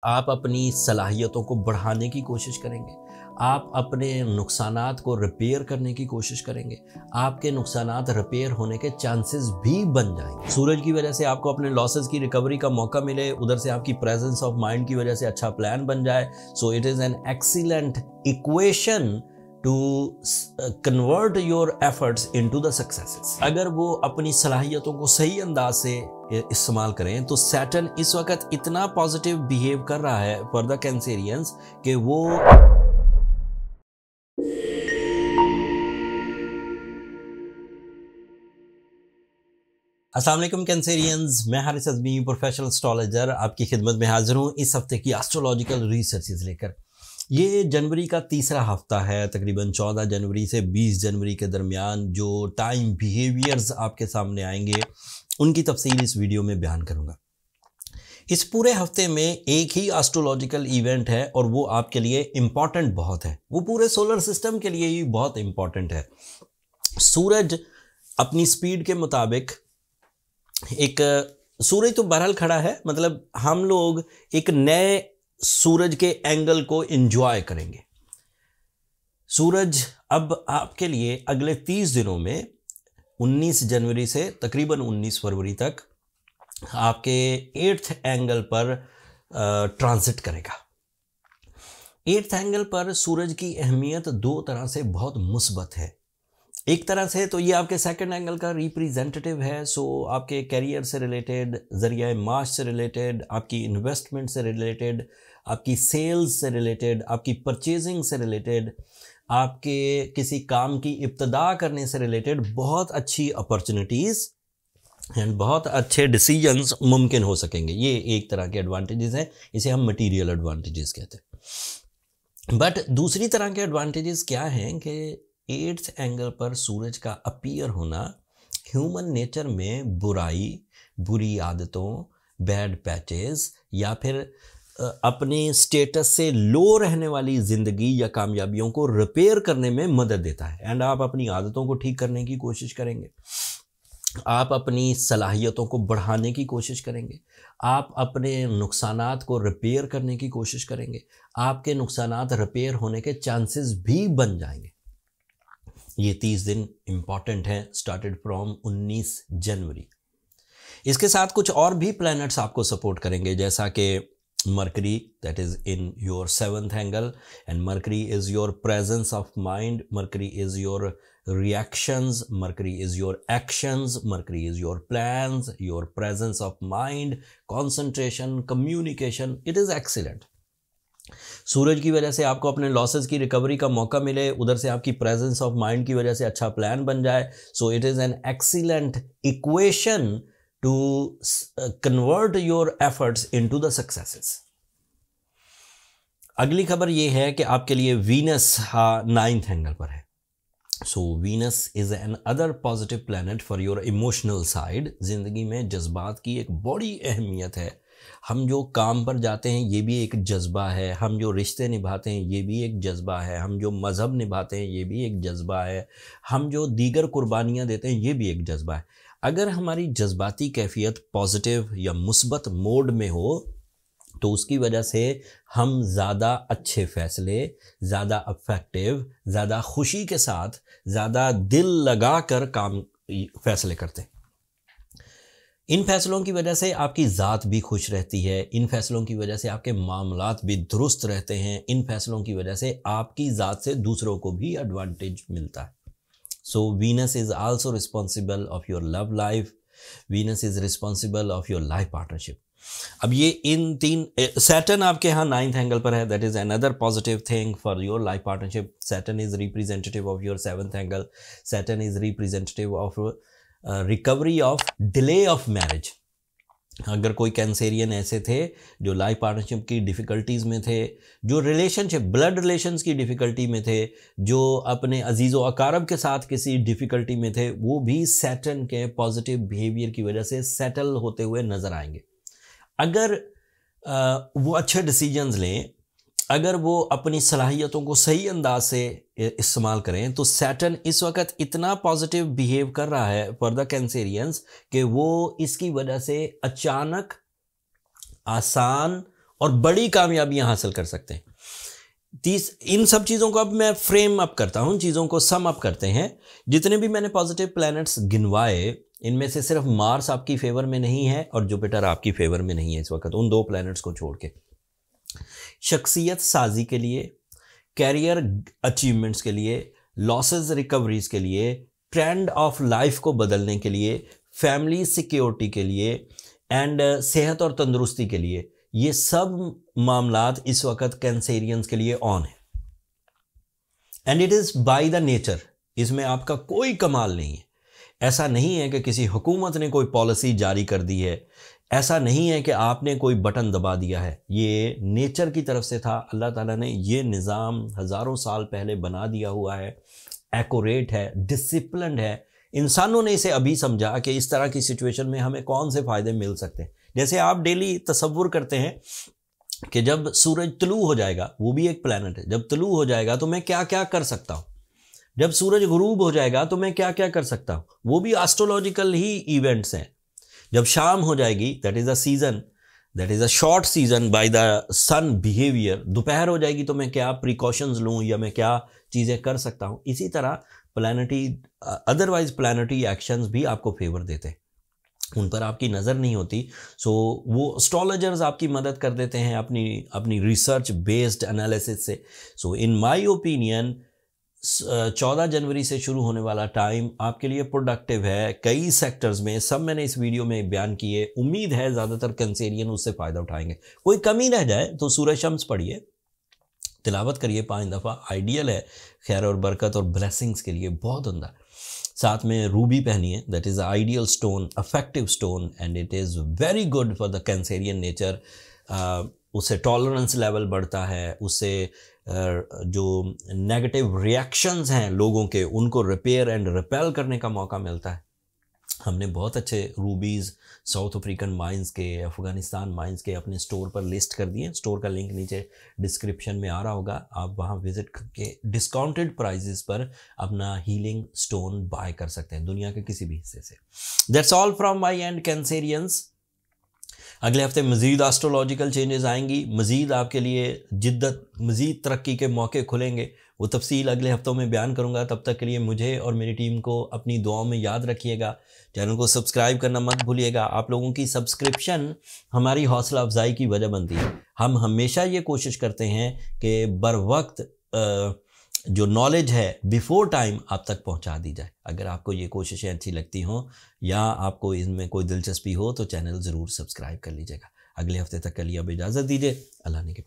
आप अपनी सलाहियतों को बढ़ाने की कोशिश करेंगे, आप अपने नुकसानात को रिपेयर करने की कोशिश करेंगे, आपके नुकसानात रिपेयर होने के चांसेस भी बन जाएंगे। सूरज की वजह से आपको अपने लॉसेस की रिकवरी का मौका मिले, उधर से आपकी प्रेजेंस ऑफ माइंड की वजह से अच्छा प्लान बन जाए। So it is an excellent equation two convert your efforts into the successes. अगर वो अपनी सलाहियतों को सही अंदाज से इस्तेमाल करें तो सैटर्न इस वक्त इतना पॉजिटिव बिहेव कर रहा है फॉर द कैंसेरियंस कि वो अस्सलाम वालेकुम कैंसेरियंस, मैं हारिस अज़मी प्रोफेशनल एस्ट्रोलॉजर आपकी खिदमत में हाजिर हूँ इस हफ्ते की एस्ट्रोलॉजिकल रिसर्चेस लेकर। ये जनवरी का तीसरा हफ्ता है, तकरीबन 14 जनवरी से 20 जनवरी के दरमियान जो टाइम बिहेवियर्स आपके सामने आएंगे उनकी तफसील इस वीडियो में बयान करूँगा। इस पूरे हफ्ते में एक ही एस्ट्रोलॉजिकल इवेंट है और वो आपके लिए इम्पॉर्टेंट बहुत है, वो पूरे सोलर सिस्टम के लिए ही बहुत इम्पॉर्टेंट है। सूरज अपनी स्पीड के मुताबिक एक सूरज तो बहरहाल खड़ा है, मतलब हम लोग एक नए सूरज के एंगल को एंजॉय करेंगे। सूरज अब आपके लिए अगले 30 दिनों में 19 जनवरी से तकरीबन 19 फरवरी तक आपके 8th एंगल पर ट्रांजिट करेगा। 8th एंगल पर सूरज की अहमियत दो तरह से बहुत मुस्बत है। एक तरह से तो ये आपके सेकंड एंगल का रिप्रेजेंटेटिव है, सो आपके कैरियर से रिलेटेड, ज़रिया माश से रिलेटेड, आपकी इन्वेस्टमेंट से रिलेटेड, आपकी सेल्स से रिलेटेड, आपकी परचेजिंग से रिलेटेड, आपके किसी काम की इब्तदा करने से रिलेटेड बहुत अच्छी अपॉर्चुनिटीज़ एंड बहुत अच्छे डिसीजंस मुमकिन हो सकेंगे। ये एक तरह के एडवांटेजेस हैं, इसे हम मटीरियल एडवांटेजेस कहते हैं। बट दूसरी तरह के एडवांटेजेस क्या हैं कि 8th एंगल पर सूरज का अपीयर होना ह्यूमन नेचर में बुराई, बुरी आदतों, बैड पैचेस या फिर अपने स्टेटस से लो रहने वाली ज़िंदगी या कामयाबियों को रिपेयर करने में मदद देता है। एंड आप अपनी आदतों को ठीक करने की कोशिश करेंगे, आप अपनी सलाहियतों को बढ़ाने की कोशिश करेंगे, आप अपने नुकसानात को रिपेयर करने की कोशिश करेंगे, आपके नुकसानात रिपेयर होने के चांसेस भी बन जाएंगे। ये 30 दिन इम्पॉर्टेंट हैं, स्टार्टेड फ्रॉम 19 जनवरी। इसके साथ कुछ और भी प्लैनेट्स आपको सपोर्ट करेंगे, जैसा कि mercury, that is in your 7th angle, and mercury is your presence of mind, mercury is your reactions, Mercury is your actions, Mercury is your plans, your presence of mind, concentration, communication. It is excellent. सूरज की वजह से आपको अपने losses की recovery का मौका मिले, उधर से आपकी प्रेजेंस ऑफ माइंड की वजह से अच्छा प्लान बन जाए। So it is an excellent equation two convert your efforts into the successes. अगली खबर ये है कि आपके लिए वीनस 9th एंगल पर है। सो Venus is an other positive planet for your emotional side. ज़िंदगी में जज्बात की एक बड़ी अहमियत है। हम जो काम पर जाते हैं ये भी एक जज्बा है, हम जो रिश्ते निभाते हैं ये भी एक जज्बा है, हम जो मज़हब निभाते हैं ये भी एक जज्बा है, हम जो दीगर कुर्बानियाँ देते हैं ये भी एक जज्बा है। अगर हमारी जज्बाती कैफियत पॉजिटिव या मुस्बत मोड में हो तो उसकी वजह से हम ज़्यादा अच्छे फ़ैसले, ज़्यादा अफेक्टिव, ज़्यादा खुशी के साथ, ज़्यादा दिल लगा कर काम फ़ैसले करते हैं। इन फैसलों की वजह से आपकी ज़ात भी खुश रहती है, इन फैसलों की वजह से आपके मामलात भी दुरुस्त रहते हैं, इन फैसलों की वजह से आपकी ज़ात से दूसरों को भी एडवांटेज मिलता है। सो Venus is also responsible of your love life, Venus is responsible of your life partnership. अब ये इन तीन, सैटर्न आपके यहाँ 9th एंगल पर है, that is another positive thing for your life partnership. Saturn is representative of your 7th angle, Saturn is representative of recovery of delay of marriage. अगर कोई Cancerian ऐसे थे जो लाइफ पार्टनरशिप की डिफ़िकल्टीज़ में थे, जो रिलेशनशिप ब्लड रिलेशंस की डिफ़िकल्टी में थे, जो अपने अजीज़ व अकारब के साथ किसी डिफ़िकल्टी में थे, वो भी सैटर्न के पॉजिटिव बिहेवियर की वजह से सेटल होते हुए नज़र आएंगे। अगर वो अच्छे डिसीजंस लें, अगर वो अपनी सलाहियतों को सही अंदाज से इस्तेमाल करें तो सैटर्न इस वक्त इतना पॉजिटिव बिहेव कर रहा है फॉर द कैंसेरियंस कि वो इसकी वजह से अचानक, आसान और बड़ी कामयाबियां हासिल कर सकते हैं। इन सब चीज़ों को अब मैं फ्रेम अप करता हूं, चीज़ों को सम अप करते हैं। जितने भी मैंने पॉजिटिव प्लैनेट्स गिनवाए, इनमें से सिर्फ मार्स आपकी फेवर में नहीं है और जुपिटर आपकी फेवर में नहीं है इस वक्त, उन 2 प्लैनेट्स को छोड़ के। शख्सियत साजी के लिए, कैरियर अचीवमेंट्स के लिए, लॉसेस रिकवरीज के लिए, ट्रेंड ऑफ लाइफ को बदलने के लिए, फैमिली सिक्योरिटी के लिए एंड सेहत और तंदुरुस्ती के लिए, ये सब मामलात इस वक्त कैंसेरियंस के लिए ऑन है। And it is by the nature, इसमें आपका कोई कमाल नहीं है। ऐसा नहीं है कि किसी हुकूमत ने कोई पॉलिसी जारी कर दी है, ऐसा नहीं है कि आपने कोई बटन दबा दिया है, ये नेचर की तरफ से था। अल्लाह ताला ने ये निज़ाम हज़ारों साल पहले बना दिया हुआ है, एक्यूरेट है, डिसिप्लिन्ड है। इंसानों ने इसे अभी समझा कि इस तरह की सिचुएशन में हमें कौन से फ़ायदे मिल सकते हैं। जैसे आप डेली तसव्वुर करते हैं कि जब सूरज तुलू हो जाएगा, वो भी एक प्लैनेट है, जब तुलू हो जाएगा तो मैं क्या क्या कर सकता हूँ, जब सूरज गुरूब हो जाएगा तो मैं क्या क्या कर सकता हूँ, वो भी एस्ट्रोलॉजिकल ही इवेंट्स हैं। जब शाम हो जाएगी, that is a season, that is a short season by the sun behaviour, दोपहर हो जाएगी तो मैं क्या प्रिकॉशंस लूँ या मैं क्या चीज़ें कर सकता हूँ। इसी तरह प्लैनेटरी अदरवाइज प्लैनेटरी एक्शंस भी आपको फेवर देते हैं, उन पर आपकी नज़र नहीं होती। सो वो एस्ट्रोलॉजर्स आपकी मदद कर देते हैं अपनी रिसर्च बेस्ड एनालिसिस से। सो इन माय ओपिनियन 14 जनवरी से शुरू होने वाला टाइम आपके लिए प्रोडक्टिव है कई सेक्टर्स में, सब मैंने इस वीडियो में बयान किए। उम्मीद है ज़्यादातर कैंसेरियन उससे फ़ायदा उठाएंगे। कोई कमी रह जाए तो सूरज शम्स पढ़िए, तिलावत करिए 5 दफ़ा, आइडियल है खैर और बरकत और ब्लेसिंग्स के लिए, बहुत उम्दा। साथ में रूबी पहनिए, that is ideal stone, affective stone and it is very good for the Cancerian nature. उससे टॉलरेंस लेवल बढ़ता है, उससे जो नेगेटिव रिएक्शंस हैं लोगों के, उनको रिपेयर एंड रिपेल करने का मौका मिलता है। हमने बहुत अच्छे रूबीज़ साउथ अफ्रीकन माइंस के, अफ़गानिस्तान माइंस के अपने स्टोर पर लिस्ट कर दिए। स्टोर का लिंक नीचे डिस्क्रिप्शन में आ रहा होगा, आप वहाँ विज़िट करके डिस्काउंटेड प्राइजेस पर अपना हीलिंग स्टोन बाय कर सकते हैं दुनिया के किसी भी हिस्से से। That's all from my and Cancerians. अगले हफ्ते मज़ीद एस्ट्रोलॉजिकल चेंजेस आएंगी, मज़ीद आपके लिए जिद्दत, मज़ीद तरक्की के मौके खुलेंगे। वो तफसील अगले हफ्तों में बयान करूंगा। तब तक के लिए मुझे और मेरी टीम को अपनी दुआओं में याद रखिएगा। चैनल को सब्सक्राइब करना मत भूलिएगा। आप लोगों की सब्सक्रिप्शन हमारी हौसला अफजाई की वजह बनती है। हम हमेशा ये कोशिश करते हैं कि बर वक्त जो नॉलेज है बिफोर टाइम आप तक पहुंचा दी जाए। अगर आपको ये कोशिशें अच्छी लगती हों या आपको इनमें कोई दिलचस्पी हो तो चैनल ज़रूर सब्सक्राइब कर लीजिएगा। अगले हफ्ते तक के लिए अब इजाज़त दीजिए। अल्लाह ने के